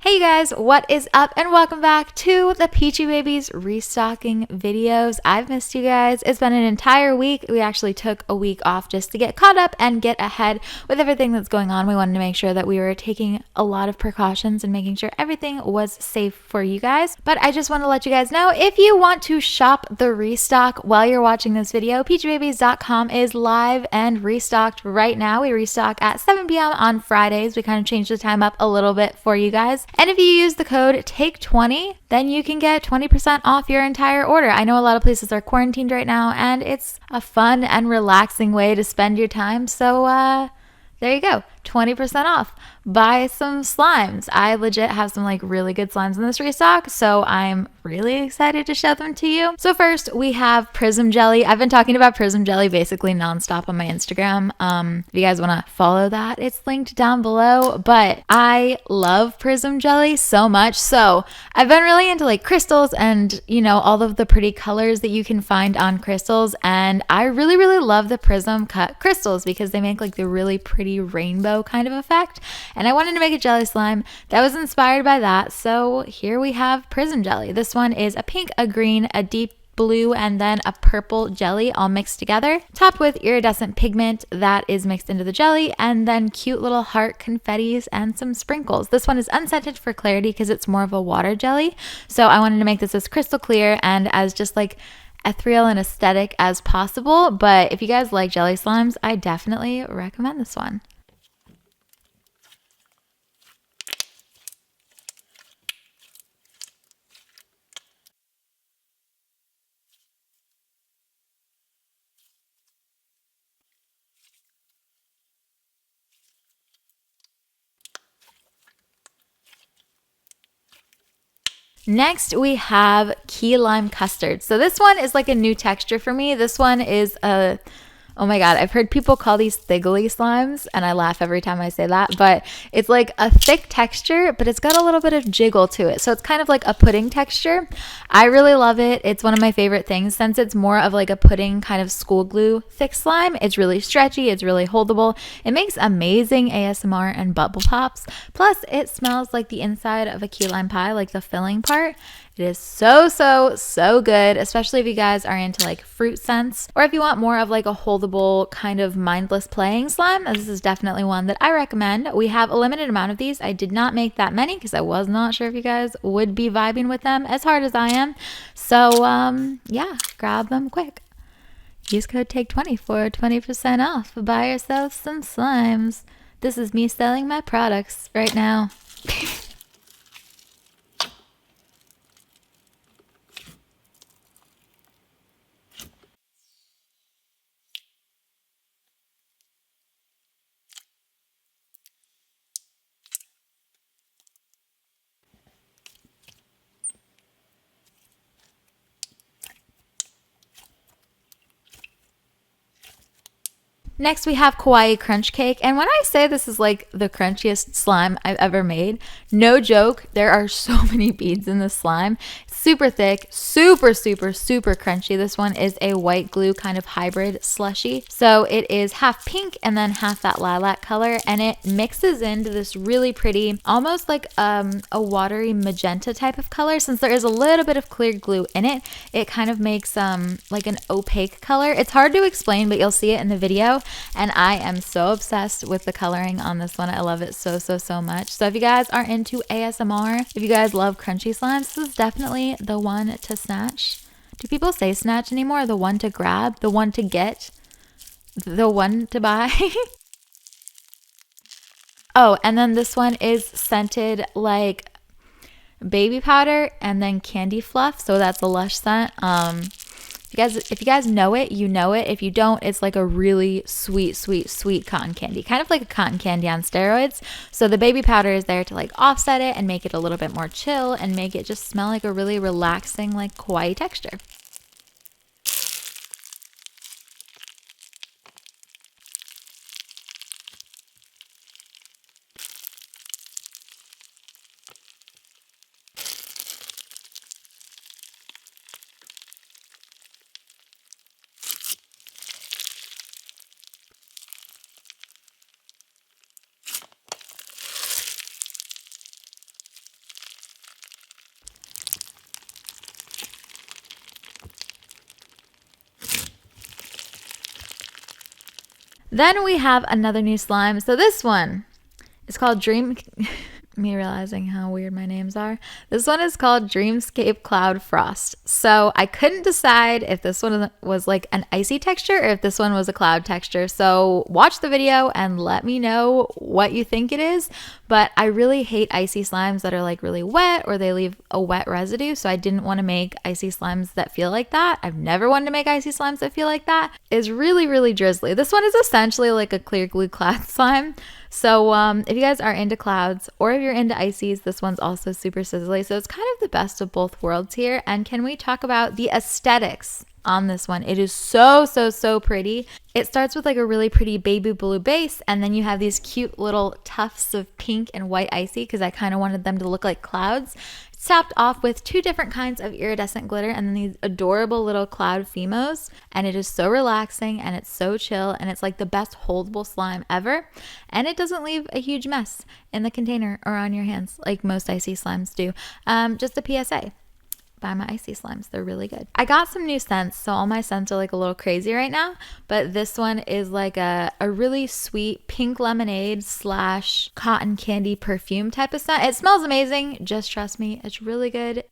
Hey you guys, what is up and welcome back to the Peachy Babies restocking videos. I've missed you guys. It's been an entire week. We actually took a week off just to get caught up and get ahead with everything that's going on. We wanted to make sure that we were taking a lot of precautions and making sure everything was safe for you guys. But I just want to let you guys know, if you want to shop the restock while you're watching this video, peachybabies.com is live and restocked right now. We restock at 7 p.m. on Fridays. We kind of changed the time up a little bit for you guys. And if you use the code TAKE20, then you can get 20% off your entire order. I know a lot of places are quarantined right now, and it's a fun and relaxing way to spend your time. So there you go, 20% off. Buy some slimes. I legit have some really good slimes in this restock, so I'm really excited to show them to you. So first we have Prism Jelly. I've been talking about Prism Jelly basically nonstop on my Instagram. If you guys want to follow that, it's linked down below. But I love Prism Jelly so much. So I've been really into crystals and all of the pretty colors that you can find on crystals, and I really love the Prism cut crystals because they make the really pretty rainbow kind of effect. And I wanted to make a jelly slime that was inspired by that. So here we have Prism Jelly. This one is a pink, a green, a deep blue, and then a purple jelly all mixed together, topped with iridescent pigment that is mixed into the jelly, and then cute little heart confettis and some sprinkles. This one is unscented for clarity because it's more of a water jelly. So I wanted to make this as crystal clear and as just ethereal and aesthetic as possible. But if you guys like jelly slimes, I definitely recommend this one. Next, we have Key Lime Custard. So this one is a new texture for me. This one is oh my god, I've heard people call these thiggly slimes, and I laugh every time I say that, but it's a thick texture, but it's got a little bit of jiggle to it. So it's kind of like a pudding texture. I really love it. It's one of my favorite things since it's more of a pudding kind of school glue thick slime. It's really stretchy. It's really holdable. It makes amazing ASMR and bubble pops. Plus, it smells like the inside of a key lime pie, the filling part. It is so good, especially if you guys are into fruit scents, or if you want more of a holdable kind of mindless playing slime. This is definitely one that I recommend. We have a limited amount of these. I did not make that many because I was not sure if you guys would be vibing with them as hard as I am. So yeah, grab them quick. Use code TAKE20 for 20% off. Buy yourself some slimes. This is me selling my products right now. Next, we have Kawaii Crunch Cake. And when I say this is the crunchiest slime I've ever made, no joke, there are so many beads in this slime. Super thick, super crunchy. This one is a white glue kind of hybrid slushy. So it is half pink and then half that lilac color, and it mixes into this really pretty, almost a watery magenta type of color. Since there is a little bit of clear glue in it, it kind of makes an opaque color. It's hard to explain, but you'll see it in the video. And I am so obsessed with the coloring on this one. I love it so much. So if you guys are into ASMR, if you guys love crunchy slimes, this is definitely the one to snatch. Do people say snatch anymore? The one to grab, the one to get, the one to buy? Oh, and then this one is scented like baby powder and then candy fluff. So that's a Lush scent. If you guys know it, you know it. If you don't, it's a really sweet cotton candy, kind of like a cotton candy on steroids. So the baby powder is there to offset it and make it a little bit more chill and make it just smell like a really relaxing kawaii texture. Then we have another new slime. So this one is called me realizing how weird my names are. This one is called Dreamscape Cloud Frost. So I couldn't decide if this one was like an icy texture or if this one was a cloud texture. So watch the video and let me know what you think it is. But I really hate icy slimes that are like really wet or they leave a wet residue. So I didn't want to make icy slimes that feel like that. I've never wanted to make icy slimes that feel like that. It's really, really drizzly. This one is essentially like a clear glue cloud slime. So if you guys are into clouds or if you're into ices, this one's also super sizzly. So it's kind of the best of both worlds here. And can we talk about the aesthetics on this one? It is so, so, so pretty. It starts with like a really pretty baby blue base, and then you have these cute little tufts of pink and white icy because I kind of wanted them to look like clouds. It's topped off with 2 different kinds of iridescent glitter and then these adorable little cloud phemos, and it is so relaxing and it's so chill, and it's like the best holdable slime ever, and it doesn't leave a huge mess in the container or on your hands like most icy slimes do. Just a PSA. Buy my icy slimes. They're really good. I got some new scents, so all my scents are like a little crazy right now, but this one is like a really sweet pink lemonade / cotton candy perfume type of scent. It smells amazing. Just trust me. It's really good.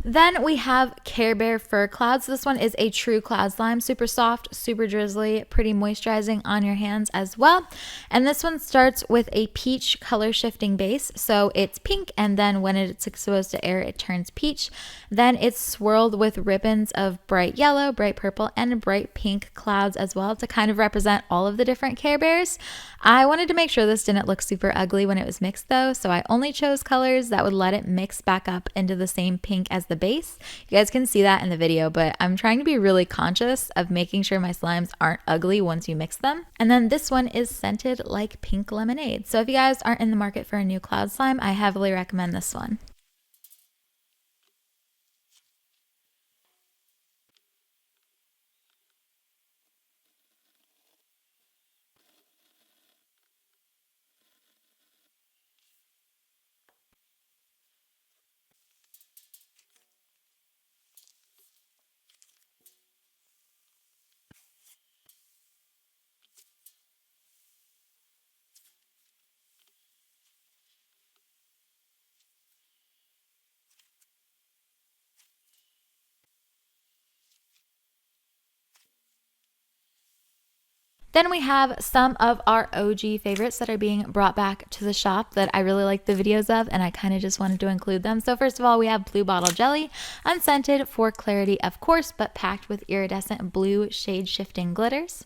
Then we have Care Bear Fur Clouds. This one is a true cloud slime, super soft, super drizzly, pretty moisturizing on your hands as well. And this one starts with a peach color shifting base. So it's pink, and then when it's exposed to air, it turns peach. Then it's swirled with ribbons of bright yellow, bright purple, and bright pink clouds as well to kind of represent all of the different Care Bears. I wanted to make sure this didn't look super ugly when it was mixed though, so I only chose colors that would let it mix back up into the same pink as the base. You guys can see that in the video, but I'm trying to be really conscious of making sure my slimes aren't ugly once you mix them. And then this one is scented like pink lemonade. So if you guys aren't in the market for a new cloud slime, I heavily recommend this one. Then we have some of our OG favorites that are being brought back to the shop that I really like the videos of, and I kind of just wanted to include them. So first of all, we have Blue Bottle Jelly, unscented for clarity, of course, but packed with iridescent blue shade shifting glitters.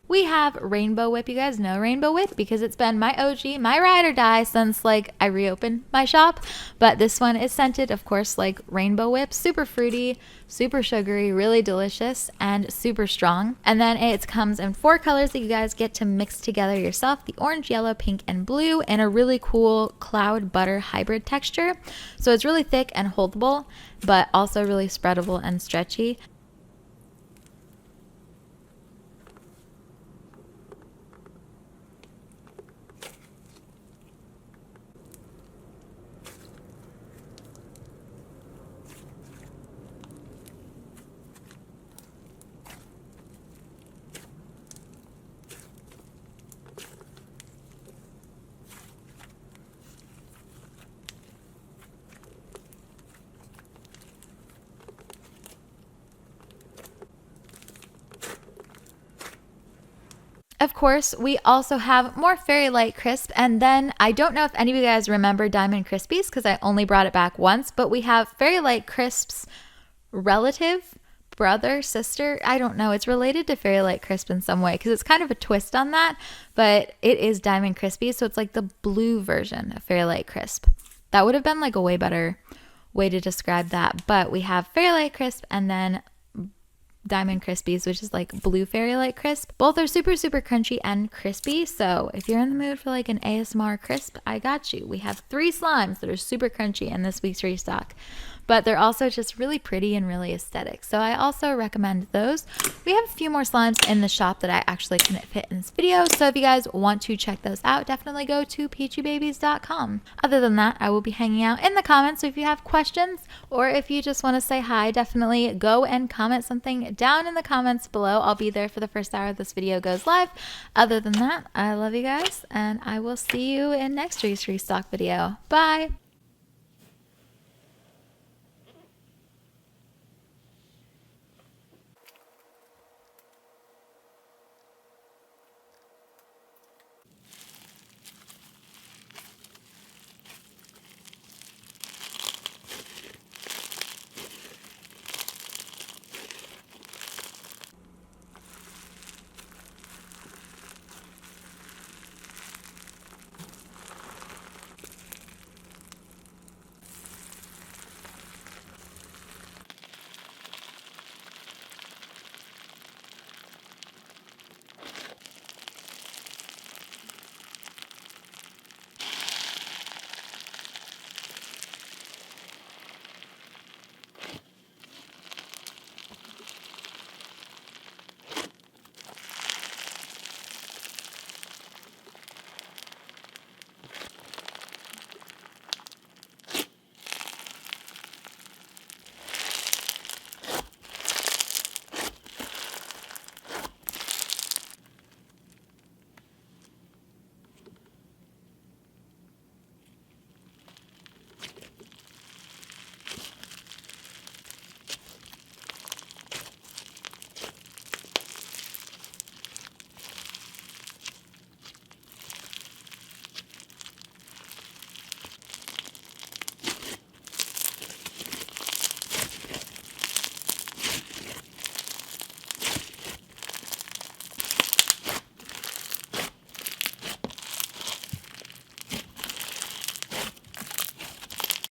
We have Rainbow Whip. You guys know Rainbow Whip because it's been my OG, my ride or die since like I reopened my shop. But this one is scented, of course, like Rainbow Whip. Super fruity, super sugary, really delicious, and super strong. And then it comes in 4 colors that you guys get to mix together yourself. The orange, yellow, pink, and blue, and a really cool cloud butter hybrid texture. So it's really thick and holdable, but also really spreadable and stretchy. Of course, we also have more Fairy Light Crisp, and then I don't know if any of you guys remember Diamond Krispies because I only brought it back once, but we have Fairy Light Crisp's relative, brother, sister, I don't know. It's related to Fairy Light Crisp in some way because it's kind of a twist on that, but it is Diamond Krispies, so it's like the blue version of Fairy Light Crisp. That would have been like a way better way to describe that, but we have Fairy Light Crisp and then Diamond Krispies, which is like blue Fairy Light Crisp. Both are super, super crunchy and crispy. So if you're in the mood for like an ASMR crisp, I got you. We have 3 slimes that are super crunchy in this week's restock, but they're also just really pretty and really aesthetic. So I also recommend those. We have a few more slimes in the shop that I actually couldn't fit in this video. So if you guys want to check those out, definitely go to peachybabies.com. Other than that, I will be hanging out in the comments. So if you have questions or if you just want to say hi, definitely go and comment something down in the comments below. I'll be there for the first hour this video goes live. Other than that, I love you guys and I will see you in next week's restock video. Bye.